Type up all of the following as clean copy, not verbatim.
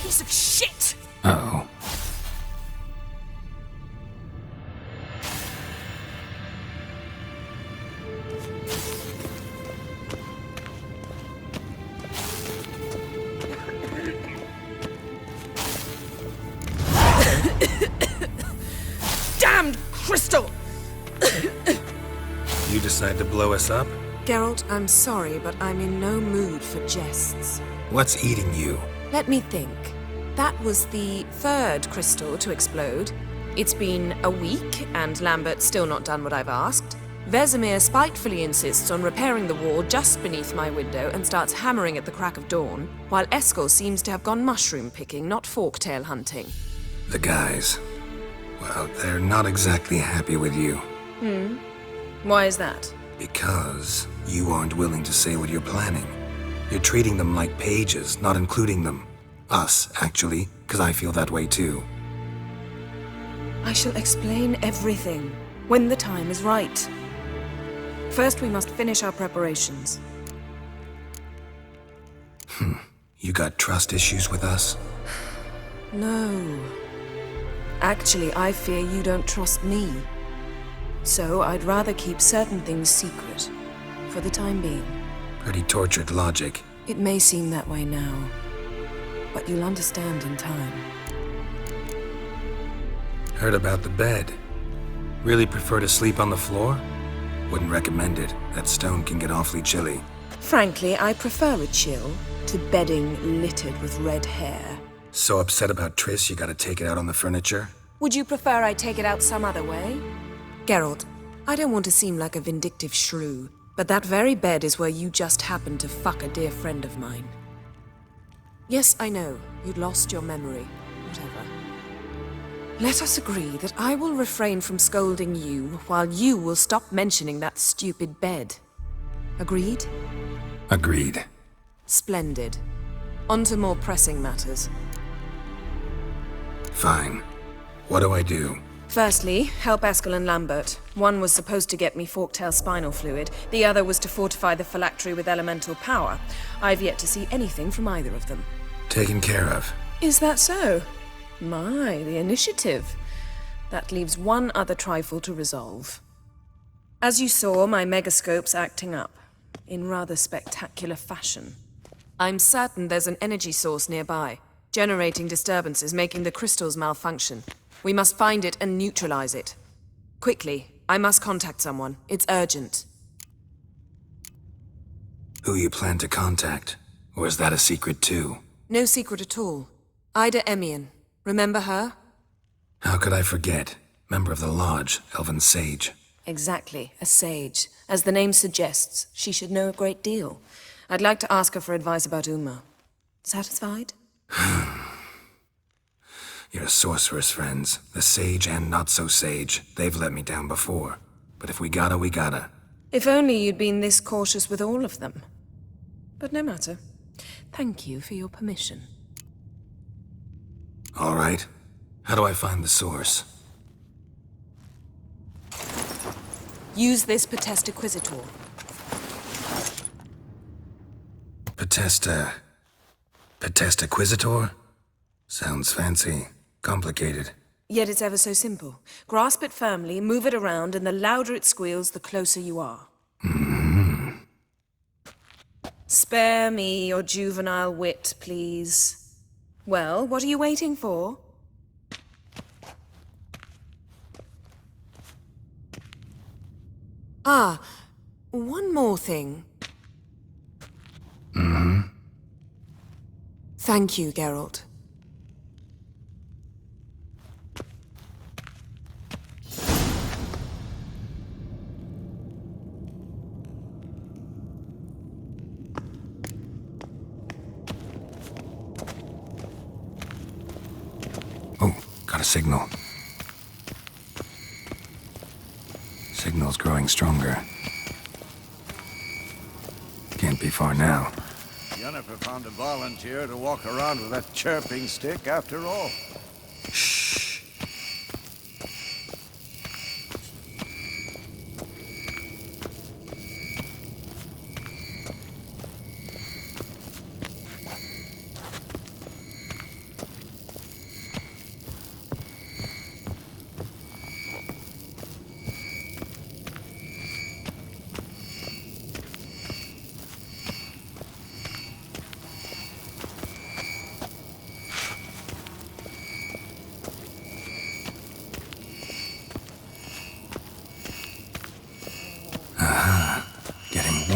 piece of shit! Uh-oh. Damned crystal! You decide to blow us up? Geralt, I'm sorry, but I'm in no mood for jests. What's eating you? Let me think. That was the third crystal to explode. It's been a week, and Lambert's still not done what I've asked. Vesemir spitefully insists on repairing the wall just beneath my window and starts hammering at the crack of dawn, while Eskel seems to have gone mushroom picking, not forktail hunting. The guys. Well, they're not exactly happy with you. Why is that? Because you aren't willing to say what you're planning. You're treating them like pages, not including them. Us, actually, because I feel that way too. I shall explain everything when the time is right. First, we must finish our preparations. You got trust issues with us? No. Actually, I fear you don't trust me. So I'd rather keep certain things secret, for the time being. Pretty tortured logic. It may seem that way now, but you'll understand in time. Heard about the bed. Really prefer to sleep on the floor? Wouldn't recommend it. That stone can get awfully chilly. Frankly, I prefer a chill to bedding littered with red hair. So upset about Triss you gotta take it out on the furniture? Would you prefer I take it out some other way? Geralt, I don't want to seem like a vindictive shrew, but that very bed is where you just happened to fuck a dear friend of mine. Yes, I know, you'd lost your memory. Whatever. Let us agree that I will refrain from scolding you, while you will stop mentioning that stupid bed. Agreed? Agreed. Splendid. On to more pressing matters. Fine. What do I do? Firstly, help Eskel and Lambert. One was supposed to get me forktail spinal fluid, the other was to fortify the phylactery with elemental power. I've yet to see anything from either of them. Taken care of. Is that so? My, the initiative. That leaves one other trifle to resolve. As you saw, my megascope's acting up, in rather spectacular fashion. I'm certain there's an energy source nearby, generating disturbances, making the crystals malfunction. We must find it and neutralize it. Quickly, I must contact someone. It's urgent. Who you plan to contact? Or is that a secret too? No secret at all. Ida Emian. Remember her? How could I forget? Member of the Lodge, Elven Sage. Exactly, a sage. As the name suggests, she should know a great deal. I'd like to ask her for advice about Uma. Satisfied? Your sorceress friends, the sage and not-so-sage, they've let me down before. But if we gotta, we gotta. If only you'd been this cautious with all of them. But no matter. Thank you for your permission. All right. How do I find the source? Use this Potestaquizitor. Potestaquizitor? Sounds fancy. Complicated. Yet it's ever so simple. Grasp it firmly, move it around, and the louder it squeals, the closer you are. Spare me your juvenile wit, please. Well, what are you waiting for? Ah, one more thing. Thank you, Geralt. Oh, got a signal. Signal's growing stronger. Can't be far now. Yennefer found a volunteer to walk around with that chirping stick after all. Shh.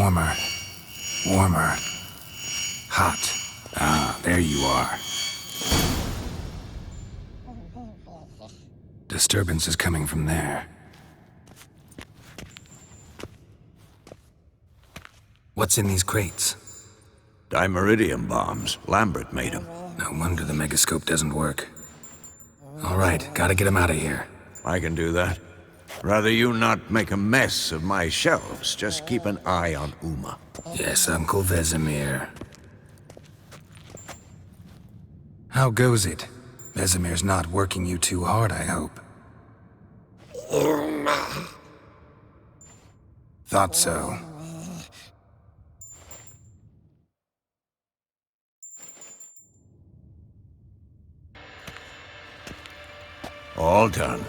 Warmer. Warmer. Hot. Ah, there you are. Disturbance is coming from there. What's in these crates? Dimeridium bombs. Lambert made them. No wonder the megascope doesn't work. All right, gotta get him out of here. I can do that. Rather you not make a mess of my shelves. Just keep an eye on Uma. Yes, Uncle Vesemir. How goes it? Vesemir's not working you too hard, I hope. Thought so. All done.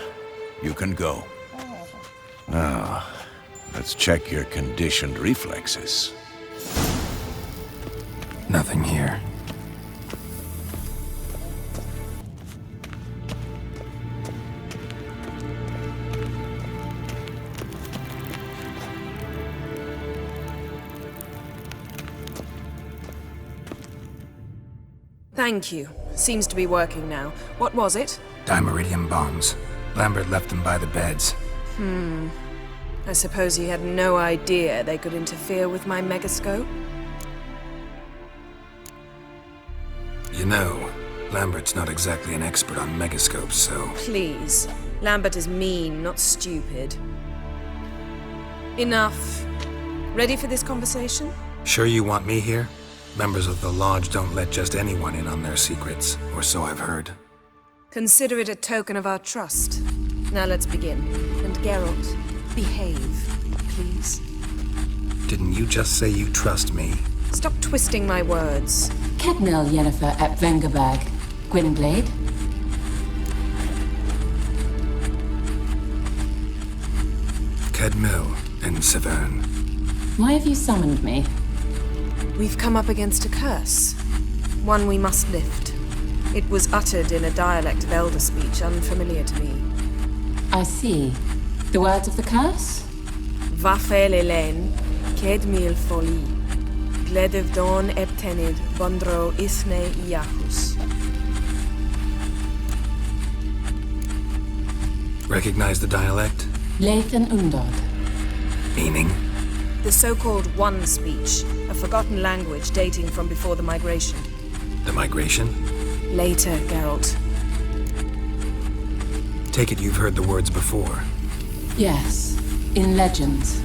You can go. Now, let's check your conditioned reflexes. Nothing here. Thank you. Seems to be working now. What was it? Dimeridium bombs. Lambert left them by the beds. I suppose he had no idea they could interfere with my megascope? You know, Lambert's not exactly an expert on megascopes, so... Please. Lambert is mean, not stupid. Enough. Ready for this conversation? Sure you want me here? Members of the Lodge don't let just anyone in on their secrets, or so I've heard. Consider it a token of our trust. Now let's begin. And Geralt, behave, please. Didn't you just say you trust me? Stop twisting my words. Kednel Yennefer at Vengerberg. Gwynblade. Kedmil and Severn. Why have you summoned me? We've come up against a curse. One we must lift. It was uttered in a dialect of Elder speech unfamiliar to me. I see. The words of the curse? Vafel Elen, Kedmil Foli, Gledev Don Eptenid, Bondro Isne Iacus. Recognize the dialect? Lathan Undod. Meaning? The so-called One speech, a forgotten language dating from before the migration. The migration? Later, Geralt. Take it you've heard the words before. Yes, in legends.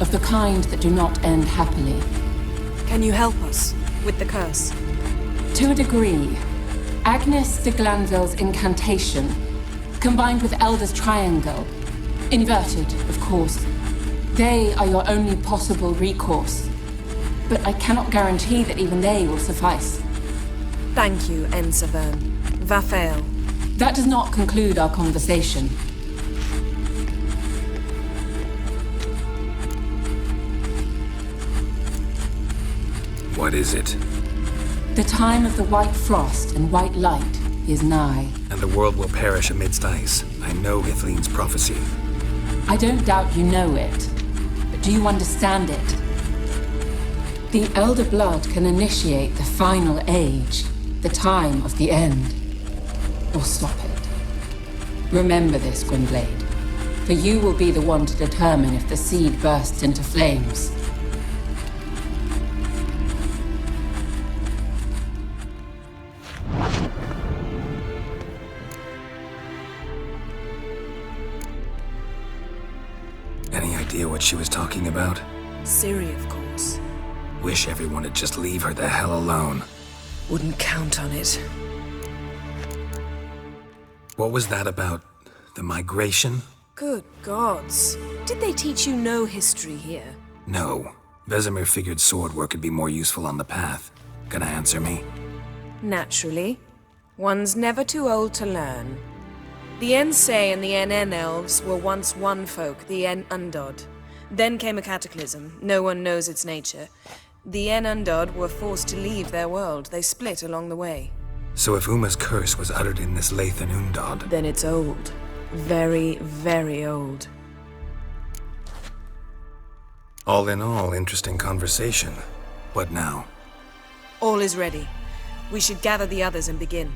Of the kind that do not end happily. Can you help us with the curse? To a degree. Agnes de Glanville's incantation, combined with Elder's triangle, inverted, of course. They are your only possible recourse. But I cannot guarantee that even they will suffice. Thank you, Severn. Vafel. That does not conclude our conversation. What is it? The time of the white frost and white light is nigh. And the world will perish amidst ice. I know Ithleen's prophecy. I don't doubt you know it. But do you understand it? The Elder Blood can initiate the final age, the time of the end. Or stop it. Remember this, Gwynblade. For you will be the one to determine if the seed bursts into flames. Any idea what she was talking about? Ciri, of course. Wish everyone would just leave her the hell alone. Wouldn't count on it. What was that about? The migration? Good gods. Did they teach you no history here? No. Vesemir figured sword work could be more useful on the path. Gonna answer me? Naturally. One's never too old to learn. The Ensei and the NN elves were once one folk, the En Undod. Then came a cataclysm. No one knows its nature. The En Undod were forced to leave their world. They split along the way. So if Uma's curse was uttered in this Lathan Undod... Then it's old. Very, very old. All in all, interesting conversation. What now? All is ready. We should gather the others and begin.